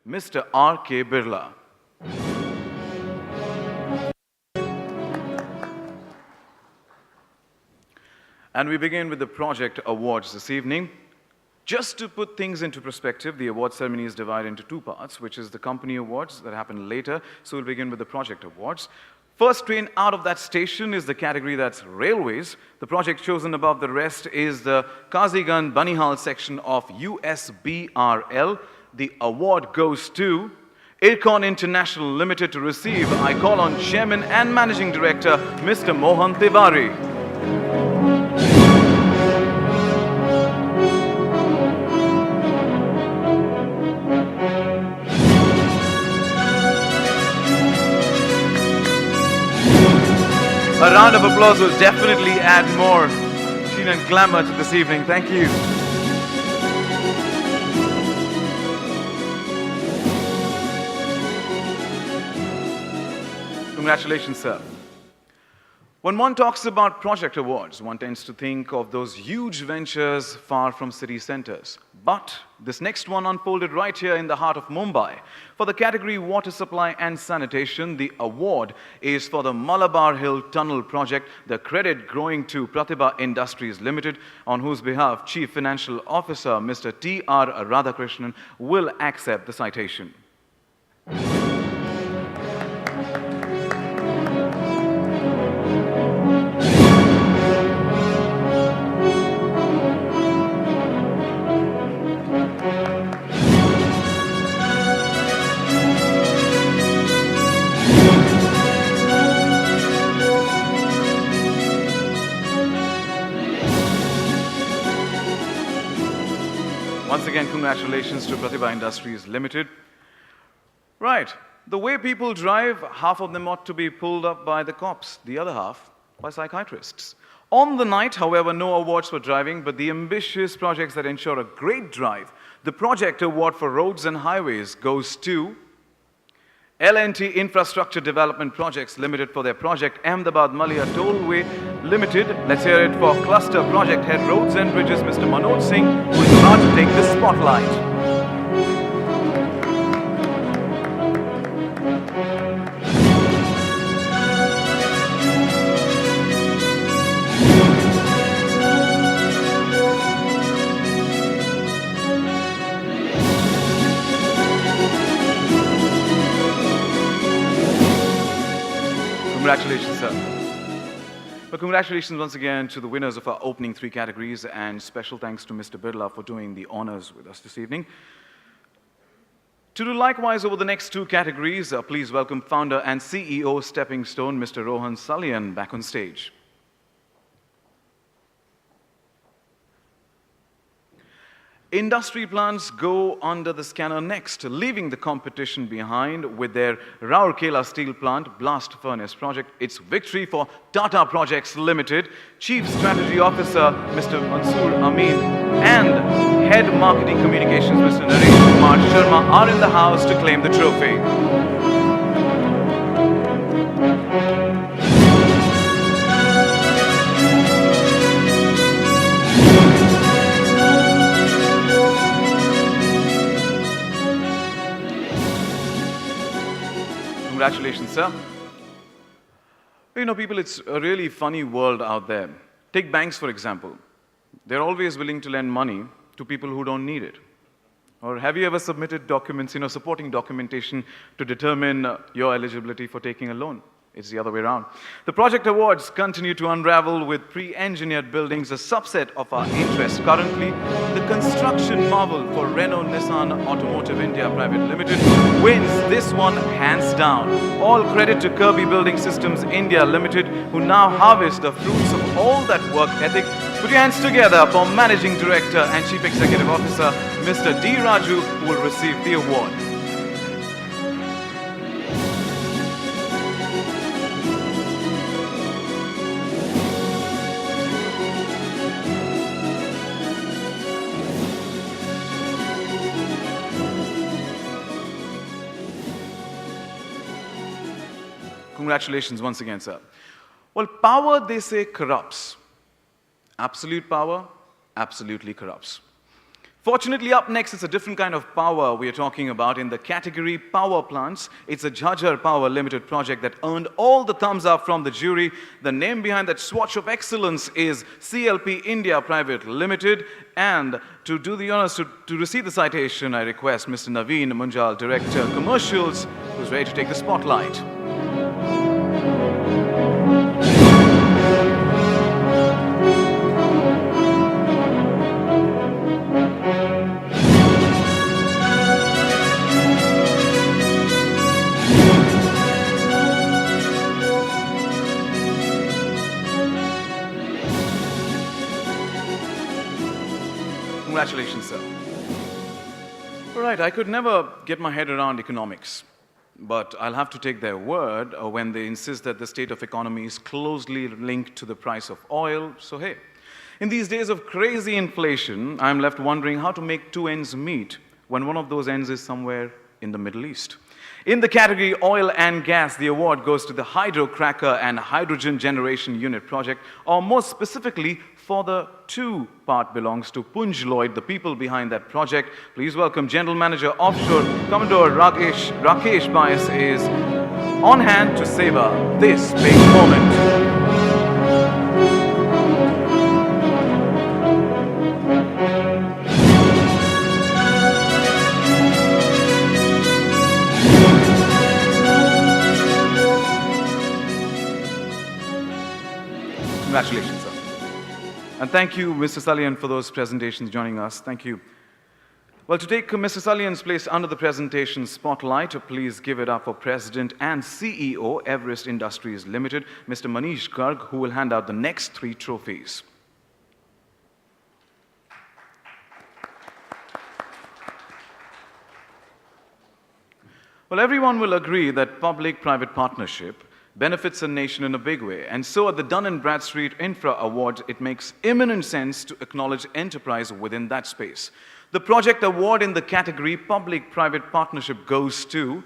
Mr. R.K. Birla. And we begin with the project awards this evening. Just to put things into perspective, the award ceremony is divided into two parts, which is the company awards that happen later. So we'll begin with the project awards. First train out of that station is the category that's railways. The project chosen above the rest is the Kazigan-Banihal section of USBRL. The award goes to Ircon International Limited to receive. I call on Chairman and Managing Director, Mr. Mohan Tiwari. A round of applause will definitely add more sheen and glamour to this evening. Thank you. Congratulations, sir. When one talks about project awards, one tends to think of those huge ventures far from city centers. But this next one unfolded right here in the heart of Mumbai. For the category Water Supply and Sanitation, the award is for the Malabar Hill Tunnel project, the credit going to Pratibha Industries Limited, on whose behalf Chief Financial Officer Mr. T.R. Radhakrishnan will accept the citation. Once again, congratulations to Pratibha Industries Limited. Right, the way people drive, half of them ought to be pulled up by the cops, the other half by psychiatrists. On the night, however, no awards for driving, but the ambitious projects that ensure a great drive. The project award for roads and highways goes to L&T Infrastructure Development Projects Limited for their project Ahmedabad-Malia Tollway Limited. Let's hear it for Cluster Project Head Roads and Bridges, Mr. Manoj Singh, who is about to take the spotlight. Congratulations, sir. But congratulations once again to the winners of our opening three categories, and special thanks to Mr. Birla for doing the honors with us this evening. To do likewise over the next two categories, please welcome founder and CEO Stepping Stone, Mr. Rohan Salian, back on stage. Industry plants go under the scanner next, leaving the competition behind with their Rourkela steel plant blast furnace project. It's victory for Tata Projects Limited. Chief Strategy Officer Mr. Mansoor Amin and Head Marketing Communications Mr. Naresh Kumar Sharma are in the house to claim the trophy. Congratulations, sir. You know, people, it's a really funny world out there. Take banks, for example. They're always willing to lend money to people who don't need it. Or have you ever submitted documents, supporting documentation to determine your eligibility for taking a loan? It's the other way around. The project awards continue to unravel with pre-engineered buildings, a subset of our interest. Currently, the construction marvel for Renault-Nissan Automotive India Private Limited wins this one hands down. All credit to Kirby Building Systems India Limited, who now harvest the fruits of all that work ethic. Put your hands together for Managing Director and Chief Executive Officer, Mr. D. Raju, who will receive the award. Congratulations once again, sir. Well, power, they say, corrupts. Absolute power absolutely corrupts. Fortunately, up next is a different kind of power we are talking about in the category Power Plants. It's a Jhajjar Power Limited project that earned all the thumbs up from the jury. The name behind that swatch of excellence is CLP India Private Limited. And to do the honors to receive the citation, I request Mr. Naveen Munjal, Director Commercials, who's ready to take the spotlight. Congratulations, sir. All right, I could never get my head around economics, but I'll have to take their word when they insist that the state of economy is closely linked to the price of oil. So hey, in these days of crazy inflation, I'm left wondering how to make two ends meet when one of those ends is somewhere in the Middle East. In the category Oil and Gas, the award goes to the Hydrocracker and Hydrogen Generation Unit project, or more specifically, for the two part belongs to Punj Lloyd, the people behind that project. Please welcome General Manager Offshore, Commodore Rakesh Bias is on hand to savor this big moment. Congratulations, sir. And thank you, Mr. Salian, for those presentations joining us. Thank you. Well, to take Mr. Salian's place under the presentation spotlight, please give it up for President and CEO, Everest Industries Limited, Mr. Manish Garg, who will hand out the next 3 trophies. Well, everyone will agree that public-private partnership benefits a nation in a big way. And so at the Dun & Bradstreet Infra Awards, it makes imminent sense to acknowledge enterprise within that space. The project award in the category Public-Private Partnership goes to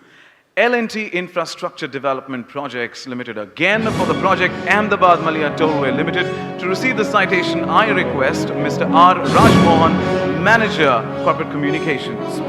L&T Infrastructure Development Projects Limited, again for the project Ahmedabad Malia Tollway Limited. To receive the citation, I request Mr. R. Rajmohan, Manager, Corporate Communications.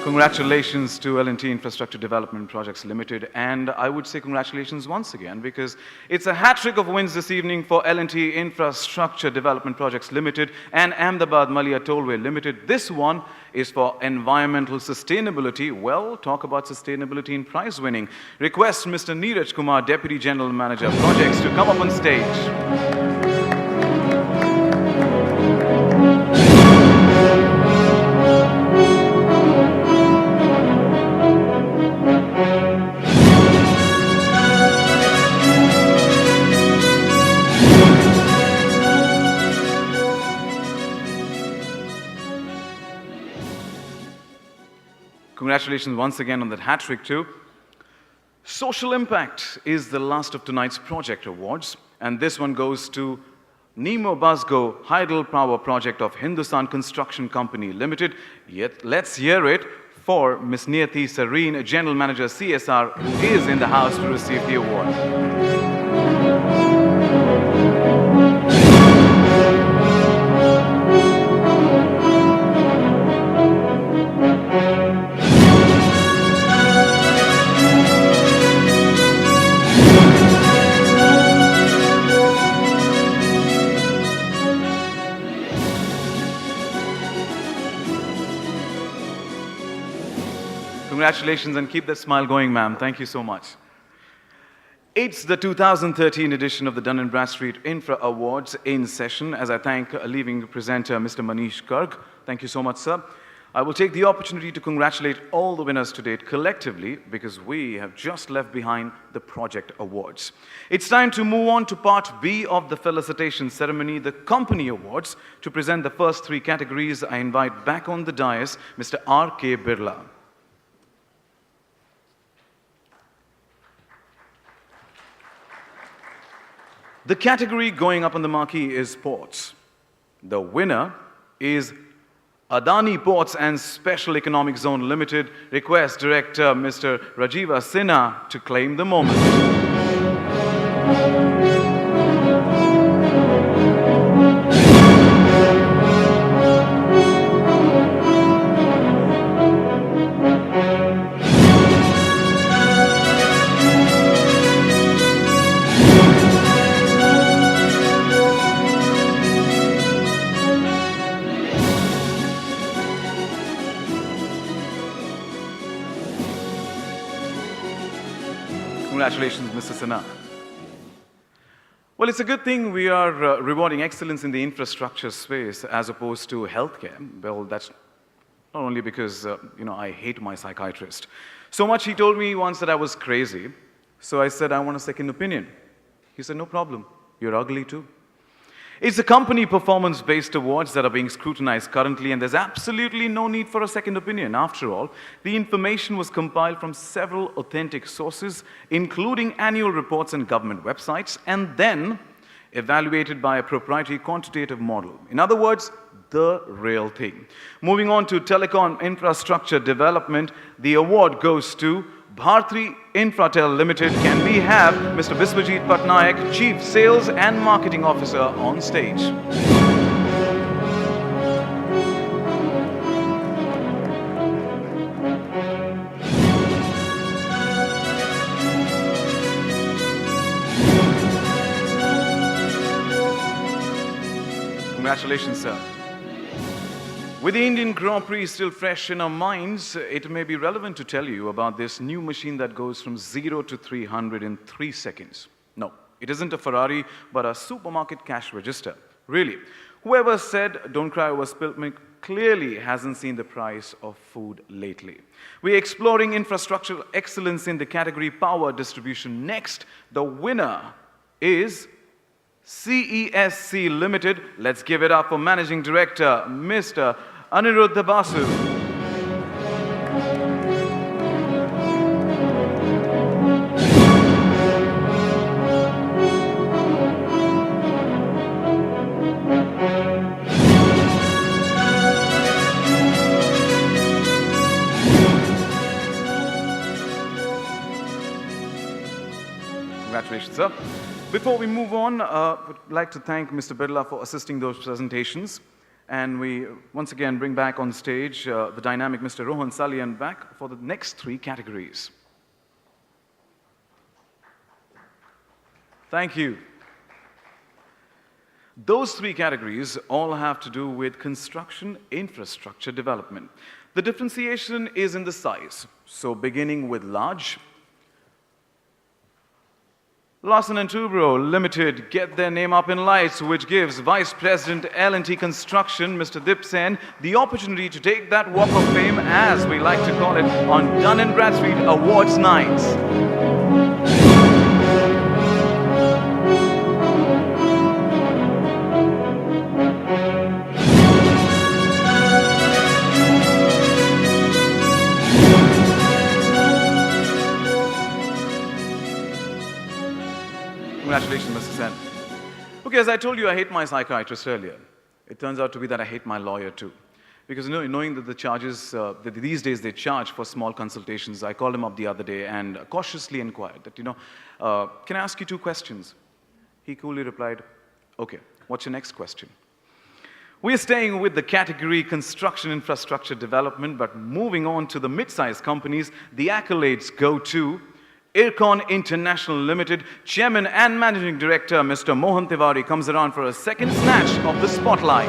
Congratulations to L&T Infrastructure Development Projects Limited, and I would say congratulations once again because it's a hat-trick of wins this evening for L&T Infrastructure Development Projects Limited and Ahmedabad Malia Tollway Limited. This one is for environmental sustainability. Well, talk about sustainability in prize winning. Request Mr. Neeraj Kumar, Deputy General Manager Projects, to come up on stage. Congratulations once again on that hat-trick too. Social Impact is the last of tonight's project awards, and this one goes to Nemo Basgo Hydel Power Project of Hindustan Construction Company Limited. Yet, let's hear it for Ms. Niyati Sareen, General Manager CSR, who is in the house to receive the award. Congratulations and keep that smile going, ma'am. Thank you so much. It's the 2013 edition of the Dun & Bradstreet Infra Awards in session, as I thank leaving presenter Mr. Manish Garg. Thank you so much, sir. I will take the opportunity to congratulate all the winners to date collectively because we have just left behind the project awards. It's time to move on to part B of the felicitation ceremony, the company awards. To present the first 3 categories, I invite back on the dais Mr. R.K. Birla. The category going up on the marquee is ports. The winner is Adani Ports and Special Economic Zone Limited. Request Director Mr. Rajiva Sinha to claim the moment. Congratulations, Mr. Sinha. Well, it's a good thing we are rewarding excellence in the infrastructure space as opposed to healthcare. Well, that's not only because, I hate my psychiatrist. So much he told me once that I was crazy. So I said, I want a second opinion. He said, no problem. You're ugly too. It's the company performance-based awards that are being scrutinized currently, and there's absolutely no need for a second opinion. After all, the information was compiled from several authentic sources, including annual reports and government websites, and then evaluated by a proprietary quantitative model. In other words, the real thing. Moving on to telecom infrastructure development, the award goes to Bharti Infratel Limited. Can we have Mr. Biswajit Patnaik, Chief Sales and Marketing Officer, on stage? Congratulations, sir. With the Indian Grand Prix still fresh in our minds, it may be relevant to tell you about this new machine that goes from 0 to 300 in 3 seconds. No, it isn't a Ferrari, but a supermarket cash register. Really, whoever said don't cry over spilt milk clearly hasn't seen the price of food lately. We're exploring infrastructural excellence in the category power distribution. Next, the winner is CESC Limited. Let's give it up for Managing Director, Mr. Aniruddha Basu. Congratulations, sir. Before we move on, I would like to thank Mr. Birla for assisting those presentations. And we once again bring back on stage the dynamic Mr. Rohan Salian back for the next 3 categories. Thank you. Those 3 categories all have to do with construction infrastructure development. The differentiation is in the size. So beginning with large, Larsen & Toubro Limited get their name up in lights, which gives Vice President L&T Construction, Mr. Dip Sen, the opportunity to take that walk of fame, as we like to call it, on Dun & Bradstreet Awards nights. Congratulations, Mr. Sen. Okay, as I told you, I hate my psychiatrist earlier. It turns out to be that I hate my lawyer too. Because knowing that the charges, that these days they charge for small consultations, I called him up the other day and cautiously inquired that, can I ask you 2 questions? He coolly replied, okay, what's your next question? We're staying with the category construction infrastructure development, but moving on to the mid-sized companies, the accolades go to Ircon International Limited. Chairman and Managing Director, Mr. Mohan Tiwari, comes around for a second snatch of the spotlight.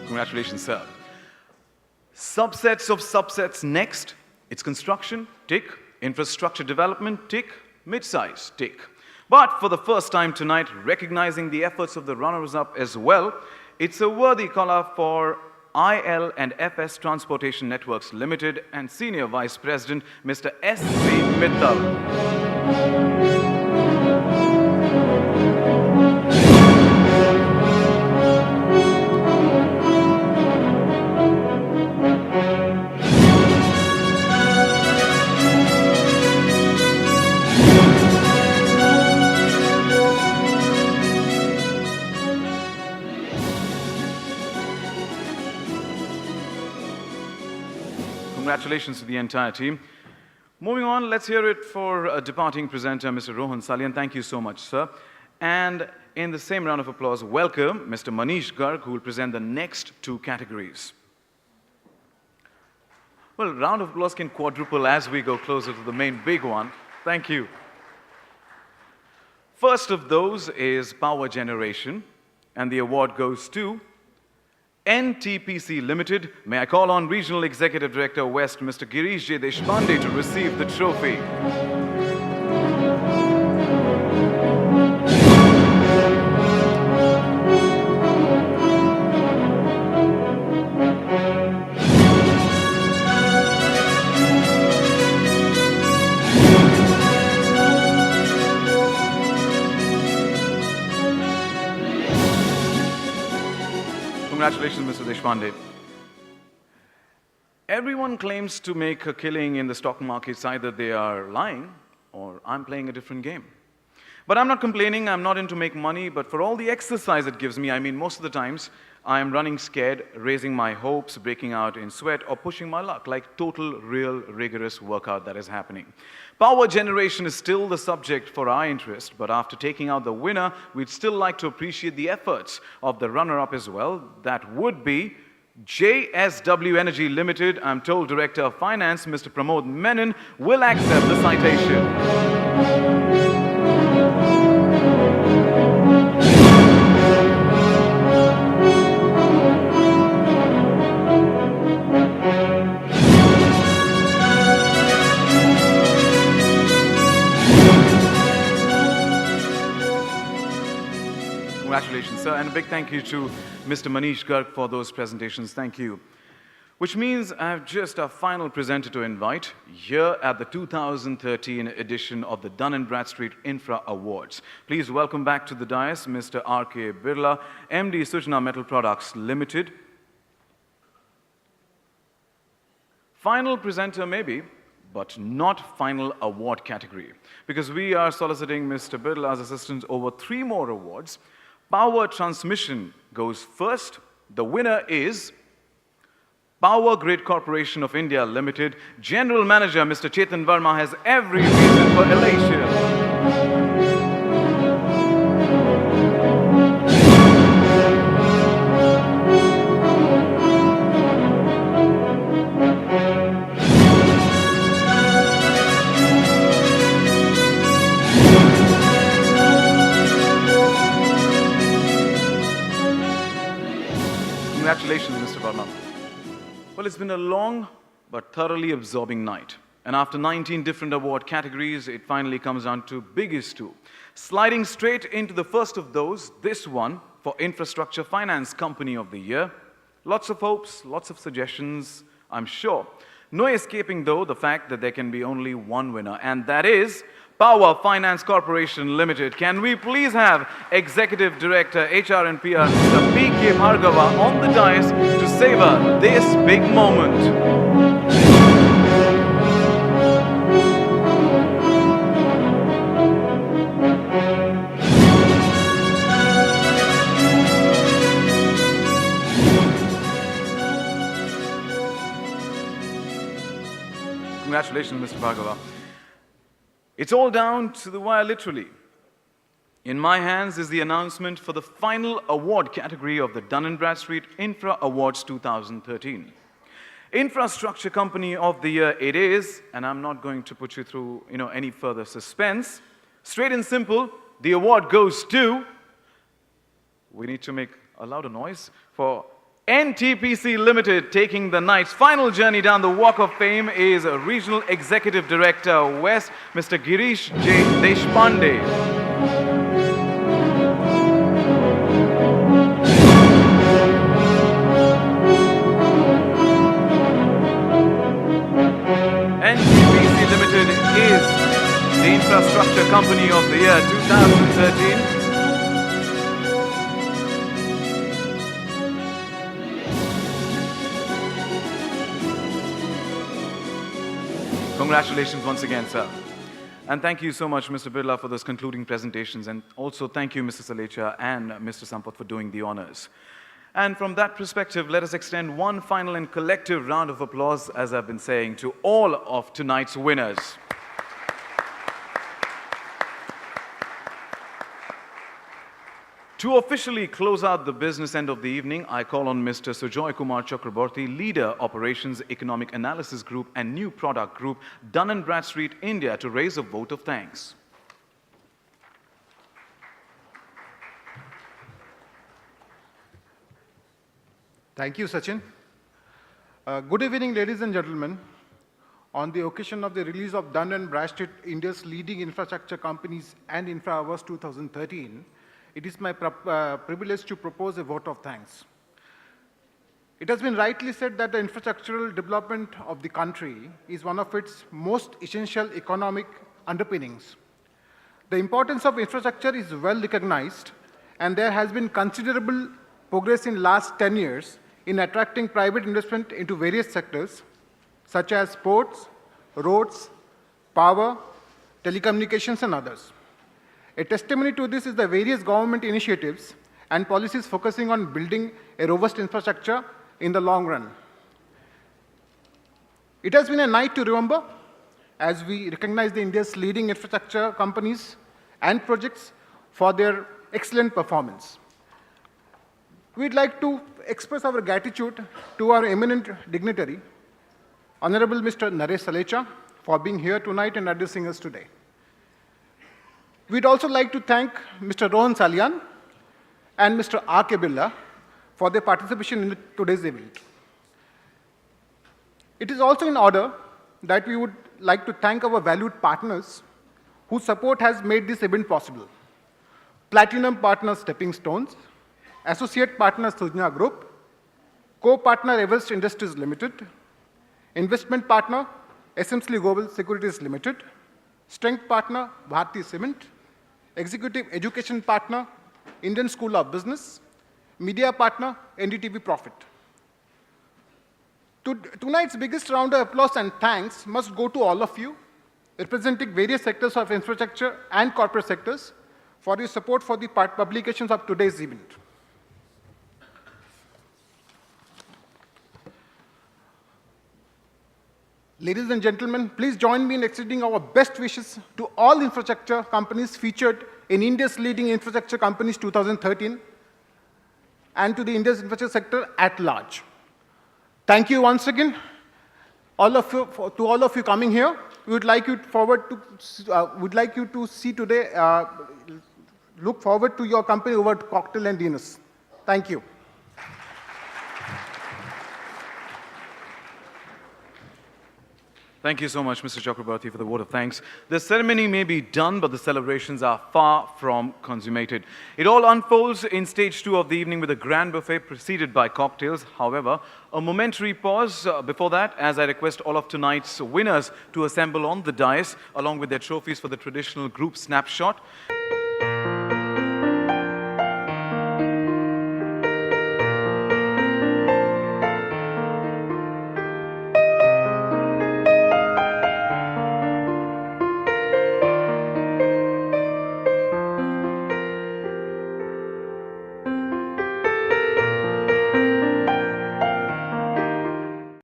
Congratulations, sir. Subsets of subsets next. It's construction, tick. Infrastructure development, tick. Mid-size, tick. But for the first time tonight, recognizing the efforts of the runners-up as well, it's a worthy call-up for IL and FS Transportation Networks Limited, and Senior Vice President, Mr. S.C. Mittal. Congratulations to the entire team. Moving on, let's hear it for a departing presenter, Mr. Rohan Salian. Thank you so much, sir. And in the same round of applause, welcome Mr. Manish Garg, who will present the next two categories. Well, round of applause can quadruple as we go closer to the main big one. Thank you. First of those is power generation, and the award goes to NTPC Limited. May I call on Regional Executive Director West, Mr. Girish J. Deshpande, to receive the trophy. Congratulations, Mr. Deshpande. Everyone claims to make a killing in the stock markets. Either they are lying or I'm playing a different game. But I'm not complaining. I'm not into make money, but for all the exercise it gives me, I mean, most of the times I'm running scared, raising my hopes, breaking out in sweat, or pushing my luck, like total, real, rigorous workout that is happening. Power generation is still the subject for our interest, but after taking out the winner, we'd still like to appreciate the efforts of the runner-up as well. That would be JSW Energy Limited. I'm told Director of Finance, Mr. Pramod Menon, will accept the citation. Congratulations, sir, and a big thank you to Mr. Manish Garg for those presentations. Thank you. Which means I have just a final presenter to invite here at the 2013 edition of the Dun & Bradstreet Infra Awards. Please welcome back to the dais Mr. R.K. Birla, MD Sujana Metal Products Limited. Final presenter maybe, but not final award category, because we are soliciting Mr. Birla's assistance over 3 more awards. Power transmission goes first. The winner is Power Grid Corporation of India Limited. General Manager Mr. Chetan Verma has every reason for elation. Congratulations, Mr. Verma. Well, it's been a long but thoroughly absorbing night. And after 19 different award categories, it finally comes down to biggest 2. Sliding straight into the first of those, this one for Infrastructure Finance Company of the Year. Lots of hopes, lots of suggestions, I'm sure. No escaping, though, the fact that there can be only one winner, and that is Power Finance Corporation Limited. Can we please have Executive Director, HR and PR, Mr. P.K. Bhargava on the dais to savor this big moment. Congratulations, Mr. Bhargava. It's all down to the wire, literally. In my hands is the announcement for the final award category of the Dun & Bradstreet Infra Awards 2013. Infrastructure Company of the Year it is, and I'm not going to put you through any further suspense. Straight and simple, the award goes to, we need to make a louder noise, for NTPC Limited. Taking the night's final journey down the Walk of Fame is Regional Executive Director West, Mr. Girish J. Deshpande. is the Infrastructure Company of the Year 2013. Congratulations once again, sir. And thank you so much, Mr. Birla, for those concluding presentations. And also thank you, Mr. Salecha and Mr. Sampath, for doing the honors. And from that perspective, let us extend one final and collective round of applause, as I've been saying, to all of tonight's winners. To officially close out the business end of the evening, I call on Mr. Kumar Chakraborty, Leader, Operations, Economic Analysis Group and New Product Group, Dun & Bradstreet, India, to raise a vote of thanks. Thank you, Sachin. Good evening, ladies and gentlemen. On the occasion of the release of Dun & Bradstreet, India's leading infrastructure companies and Infra Awards 2013, it is my privilege to propose a vote of thanks. It has been rightly said that the infrastructural development of the country is one of its most essential economic underpinnings. The importance of infrastructure is well recognized, and there has been considerable progress in the last 10 years in attracting private investment into various sectors, such as ports, roads, power, telecommunications, and others. A testimony to this is the various government initiatives and policies focusing on building a robust infrastructure in the long run. It has been a night to remember as we recognize the India's leading infrastructure companies and projects for their excellent performance. We'd like to express our gratitude to our eminent dignitary, Honorable Mr. Naresh Salecha, for being here tonight and addressing us today. We'd also like to thank Mr. Rohan Salian and Mr. R.K. Birla for their participation in today's event. It is also in order that we would like to thank our valued partners whose support has made this event possible. Platinum partner Stepping Stones, Associate partner Sujana Group, Co-partner Everest Industries Limited, Investment partner SMC Global Securities Limited, Strength partner Bharti Cement, Executive Education partner Indian School of Business, Media partner NDTV Profit. Tonight's biggest round of applause and thanks must go to all of you, representing various sectors of infrastructure and corporate sectors, for your support for the publications of today's event. Ladies and gentlemen, please join me in extending our best wishes to all infrastructure companies featured in India's leading infrastructure companies 2013 and to the India's infrastructure sector at large. Thank you once again, all of you coming here. We would like you to see today, look forward to your company over cocktail and dinners. Thank you. Thank you so much, Mr. Chakraborty, for the vote of thanks. The ceremony may be done, but the celebrations are far from consummated. It all unfolds in stage 2 of the evening with a grand buffet preceded by cocktails. However, a momentary pause before that, as I request all of tonight's winners to assemble on the dais along with their trophies for the traditional group snapshot.